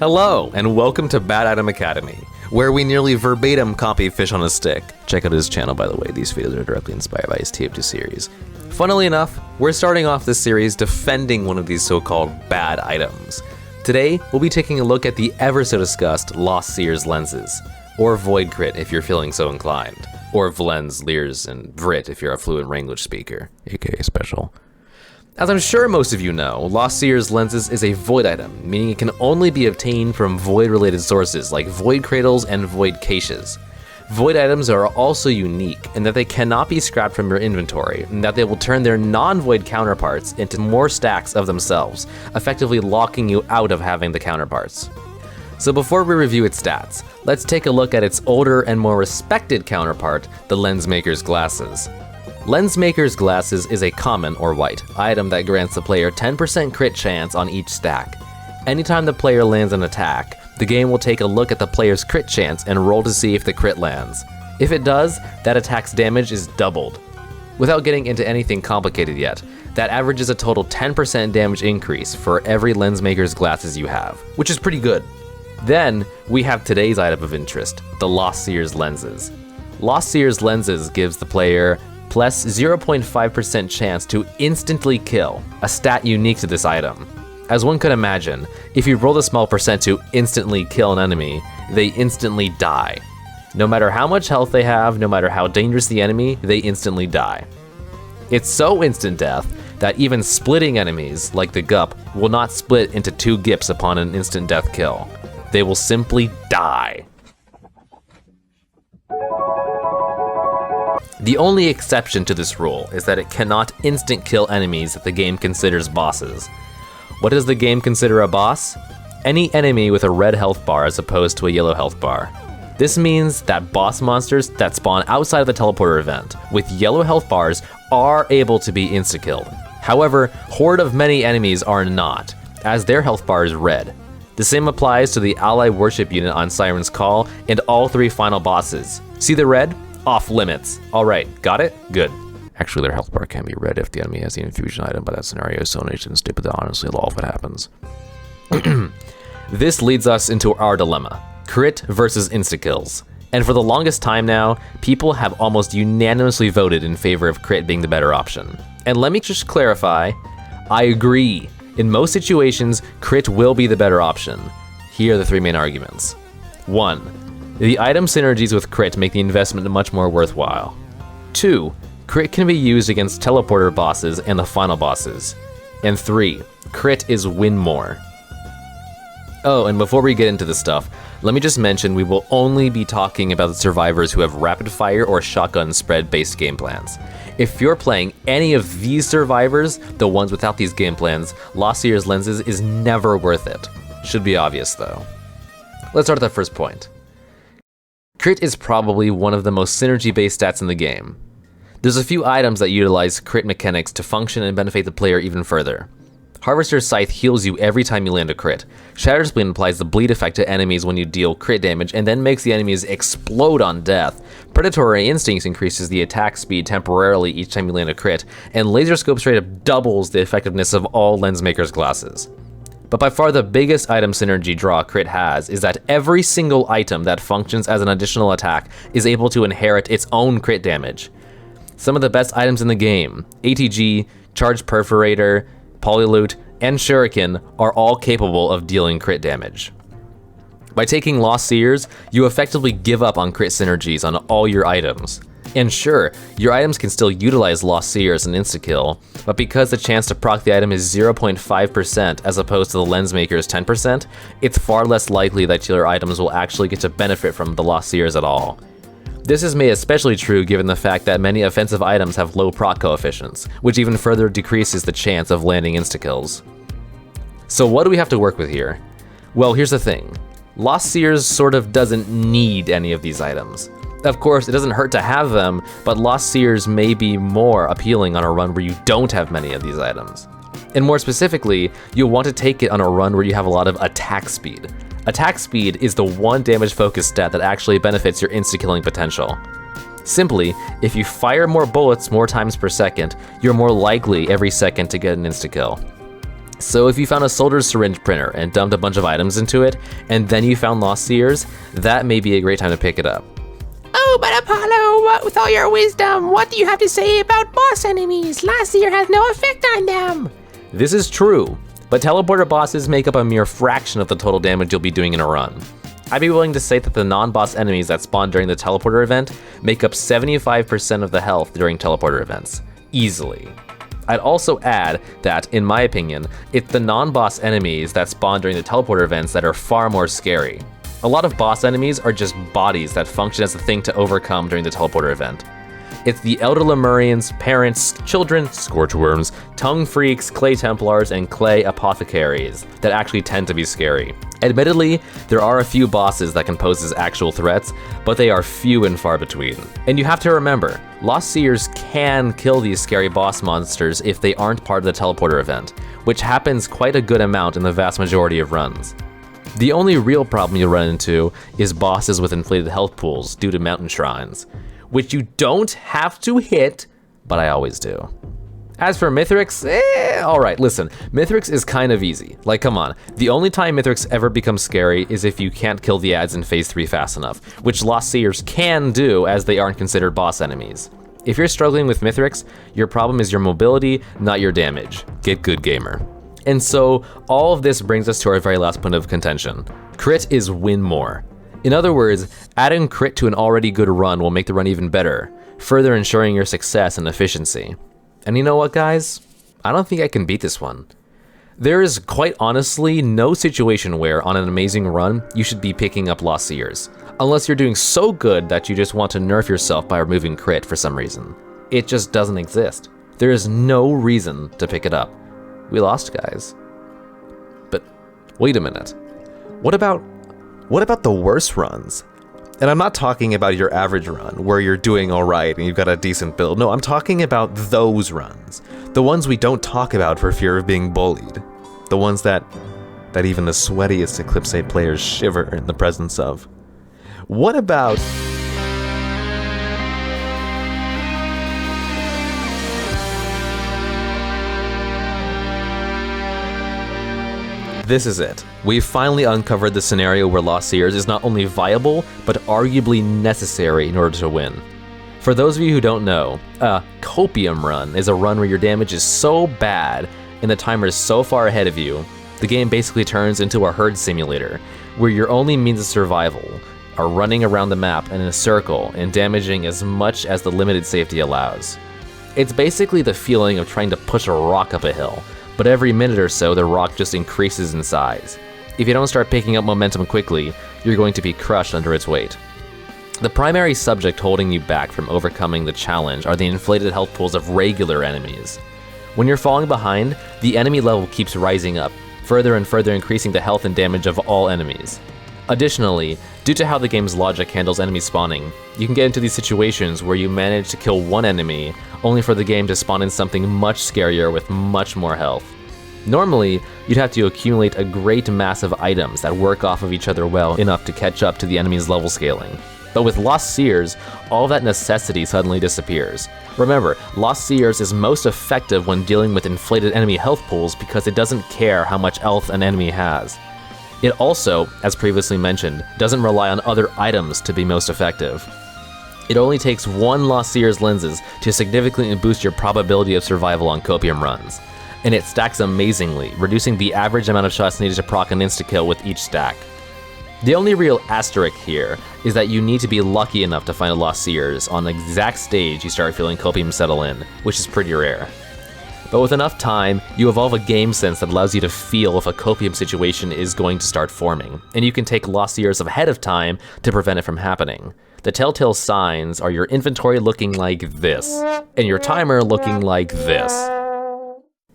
Hello, and welcome to Bad Item Academy, where we nearly verbatim copy Fish on a Stick. Check out his channel, by the way. These videos are directly inspired by his TF2 series. Funnily enough, we're starting off this series defending one of these so-called bad items. Today, we'll be taking a look at the ever-so-discussed Lost Seers lenses, or Void Crit if you're feeling so inclined, or Vlens, Leers, and Vrit if you're a fluent Ranglish speaker, aka special. As I'm sure most of you know, Lost Seers lenses is a void item, meaning it can only be obtained from void-related sources like void cradles and void caches. Void items are also unique in that they cannot be scrapped from your inventory, and that they will turn their non-void counterparts into more stacks of themselves, effectively locking you out of having the counterparts. So before we review its stats, let's take a look at its older and more respected counterpart, the Lensmaker's Glasses. Lensmaker's Glasses is a common, or white, item that grants the player 10% crit chance on each stack. Anytime the player lands an attack, the game will take a look at the player's crit chance and roll to see if the crit lands. If it does, that attack's damage is doubled. Without getting into anything complicated yet, that averages a total 10% damage increase for every Lensmaker's Glasses you have, which is pretty good. Then, we have today's item of interest, the Lost Seers lenses. Lost Seers lenses gives the player plus 0.5% chance to instantly kill, a stat unique to this item. As one could imagine, if you roll a small percent to instantly kill an enemy, they instantly die. No matter how much health they have, no matter how dangerous the enemy, they instantly die. It's so instant death that even splitting enemies, like the Gup, will not split into two Gips upon an instant death kill. They will simply die. The only exception to this rule is that it cannot instant kill enemies that the game considers bosses. What does the game consider a boss? Any enemy with a red health bar as opposed to a yellow health bar. This means that boss monsters that spawn outside of the teleporter event with yellow health bars are able to be insta-killed. However, Horde of many enemies are not, as their health bar is red. The same applies to the ally worship unit on Siren's Call and all three final bosses. See the red? Off limits. Alright, got it? Good. Actually, their health bar can be red if the enemy has the infusion item, but that scenario is so niche and stupid that honestly lol if it happens. This leads us into our dilemma. Crit versus insta-kills. And for the longest time now, people have almost unanimously voted in favor of crit being the better option. And let me just clarify, I agree. In most situations, crit will be the better option. Here are the three main arguments. 1. The item synergies with crit make the investment much more worthwhile. 2. Crit can be used against teleporter bosses and the final bosses. And 3. Crit is win more. Oh, and before we get into this stuff, let me just mention we will only be talking about the survivors who have rapid fire or shotgun spread based game plans. If you're playing any of these survivors, the ones without these game plans, Lost Seers lenses is never worth it. Should be obvious though. Let's start with the first point. Crit is probably one of the most synergy-based stats in the game. There's a few items that utilize crit mechanics to function and benefit the player even further. Harvester's Scythe heals you every time you land a crit. Shattered Spleen applies the bleed effect to enemies when you deal crit damage and then makes the enemies explode on death. Predatory Instincts increases the attack speed temporarily each time you land a crit, and Laser Scope straight up doubles the effectiveness of all Lensmaker's Glasses. But by far the biggest item synergy draw crit has is that every single item that functions as an additional attack is able to inherit its own crit damage. Some of the best items in the game, ATG, Charged Perforator, Polyloot, and Shuriken are all capable of dealing crit damage. By taking Lost Seers, you effectively give up on crit synergies on all your items. And sure, your items can still utilize Lost Seers and insta-kill, but because the chance to proc the item is 0.5% as opposed to the Lensmaker's 10%, it's far less likely that your items will actually get to benefit from the Lost Seers at all. This is made especially true given the fact that many offensive items have low proc coefficients, which even further decreases the chance of landing insta-kills. So what do we have to work with here? Well, here's the thing. Lost Seers sort of doesn't need any of these items. Of course, it doesn't hurt to have them, but Lost Seers may be more appealing on a run where you don't have many of these items. And more specifically, you'll want to take it on a run where you have a lot of attack speed. Attack speed is the one damage focus stat that actually benefits your insta-killing potential. Simply, if you fire more bullets more times per second, you're more likely every second to get an insta-kill. So if you found a soldier's syringe printer and dumped a bunch of items into it, and then you found lost Seers, that may be a great time to pick it up. Oh, but Apollo, with all your wisdom, what do you have to say about boss enemies? Last Seer has no effect on them. This is true, but teleporter bosses make up a mere fraction of the total damage you'll be doing in a run. I'd be willing to say that the non-boss enemies that spawn during the teleporter event make up 75% of the health during teleporter events. Easily. I'd also add that, in my opinion, it's the non-boss enemies that spawn during the teleporter events that are far more scary. A lot of boss enemies are just bodies that function as a thing to overcome during the teleporter event. It's the Elder Lemurians, parents, children, scorchworms, tongue freaks, clay templars, and clay apothecaries that actually tend to be scary. Admittedly, there are a few bosses that can pose as actual threats, but they are few and far between. And you have to remember, Lost Seers can kill these scary boss monsters if they aren't part of the teleporter event, which happens quite a good amount in the vast majority of runs. The only real problem you'll run into is bosses with inflated health pools due to mountain shrines, which you don't have to hit, but I always do. As for Mithrix, alright, listen, Mithrix is kind of easy. Like, come on, the only time Mithrix ever becomes scary is if you can't kill the ads in Phase 3 fast enough, which Lost Seers can do as they aren't considered boss enemies. If you're struggling with Mithrix, your problem is your mobility, not your damage. Get good, gamer. And so, all of this brings us to our very last point of contention. Crit is win more. In other words, adding crit to an already good run will make the run even better, further ensuring your success and efficiency. And you know what, guys? I don't think I can beat this one. There is quite honestly no situation where, on an amazing run, you should be picking up Lost Seers, unless you're doing so good that you just want to nerf yourself by removing crit for some reason. It just doesn't exist. There is no reason to pick it up. We lost, guys. But wait a minute. What about the worst runs? And I'm not talking about your average run, where you're doing alright and you've got a decent build. No, I'm talking about those runs. The ones we don't talk about for fear of being bullied. The ones that even the sweatiest Eclipse 8 players shiver in the presence of. What about... This is it. We've finally uncovered the scenario where Lost Seers is not only viable, but arguably necessary in order to win. For those of you who don't know, a Copium run is a run where your damage is so bad and the timer is so far ahead of you, the game basically turns into a herd simulator, where your only means of survival are running around the map in a circle and damaging as much as the limited safety allows. It's basically the feeling of trying to push a rock up a hill, but every minute or so the rock just increases in size. If you don't start picking up momentum quickly, you're going to be crushed under its weight. The primary subject holding you back from overcoming the challenge are the inflated health pools of regular enemies. When you're falling behind, the enemy level keeps rising up, further and further increasing the health and damage of all enemies. Additionally, due to how the game's logic handles enemy spawning, you can get into these situations where you manage to kill one enemy, only for the game to spawn in something much scarier with much more health. Normally, you'd have to accumulate a great mass of items that work off of each other well enough to catch up to the enemy's level scaling. But with Lost Seers, all that necessity suddenly disappears. Remember, Lost Seers is most effective when dealing with inflated enemy health pools because it doesn't care how much health an enemy has. It also, as previously mentioned, doesn't rely on other items to be most effective. It only takes one Lost Seers lenses to significantly boost your probability of survival on Copium runs, and it stacks amazingly, reducing the average amount of shots needed to proc an insta-kill with each stack. The only real asterisk here is that you need to be lucky enough to find a Lost Seers on the exact stage you start feeling Copium settle in, which is pretty rare. But with enough time, you evolve a game sense that allows you to feel if a Copium situation is going to start forming, and you can take Lost Seers ahead of time to prevent it from happening. The telltale signs are your inventory looking like this, and your timer looking like this.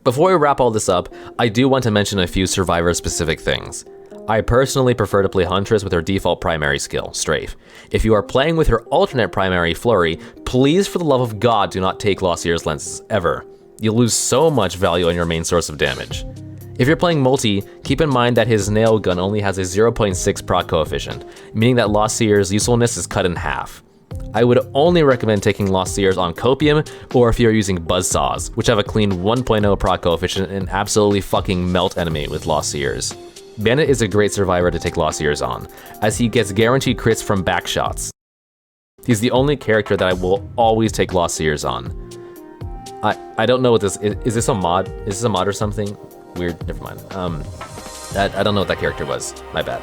Before we wrap all this up, I do want to mention a few Survivor-specific things. I personally prefer to play Huntress with her default primary skill, Strafe. If you are playing with her alternate primary, Flurry, please for the love of God do not take Lost Seers lenses, ever. You'll lose so much value on your main source of damage. If you're playing multi, keep in mind that his nail gun only has a 0.6 proc coefficient, meaning that Lost Seers' usefulness is cut in half. I would only recommend taking Lost Seers on Copium, or if you're using Buzzsaws, which have a clean 1.0 proc coefficient and absolutely fucking melt enemy with Lost Seers. Bandit is a great survivor to take Lost Seers on, as he gets guaranteed crits from backshots. He's the only character that I will always take Lost Seers on. I don't know what this is. Is this a mod? Is this a mod or something? Weird, never mind. I don't know what that character was, my bad.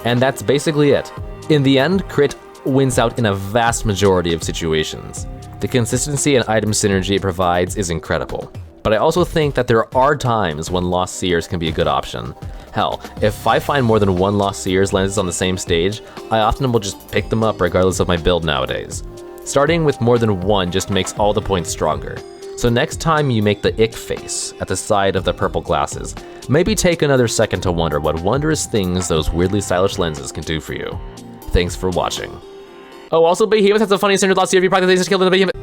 And that's basically it. In the end, crit wins out in a vast majority of situations. The consistency and item synergy it provides is incredible. But I also think that there are times when Lost Seers can be a good option. Hell, if I find more than one Lost Seers lenses on the same stage, I often will just pick them up regardless of my build nowadays. Starting with more than one just makes all the points stronger. So next time you make the ick face at the side of the purple glasses, maybe take another second to wonder what wondrous things those weirdly stylish lenses can do for you. Thanks for watching. Oh, also Behemoth has a funny synergy Lost Seer if you practice things to kill the Behemoth.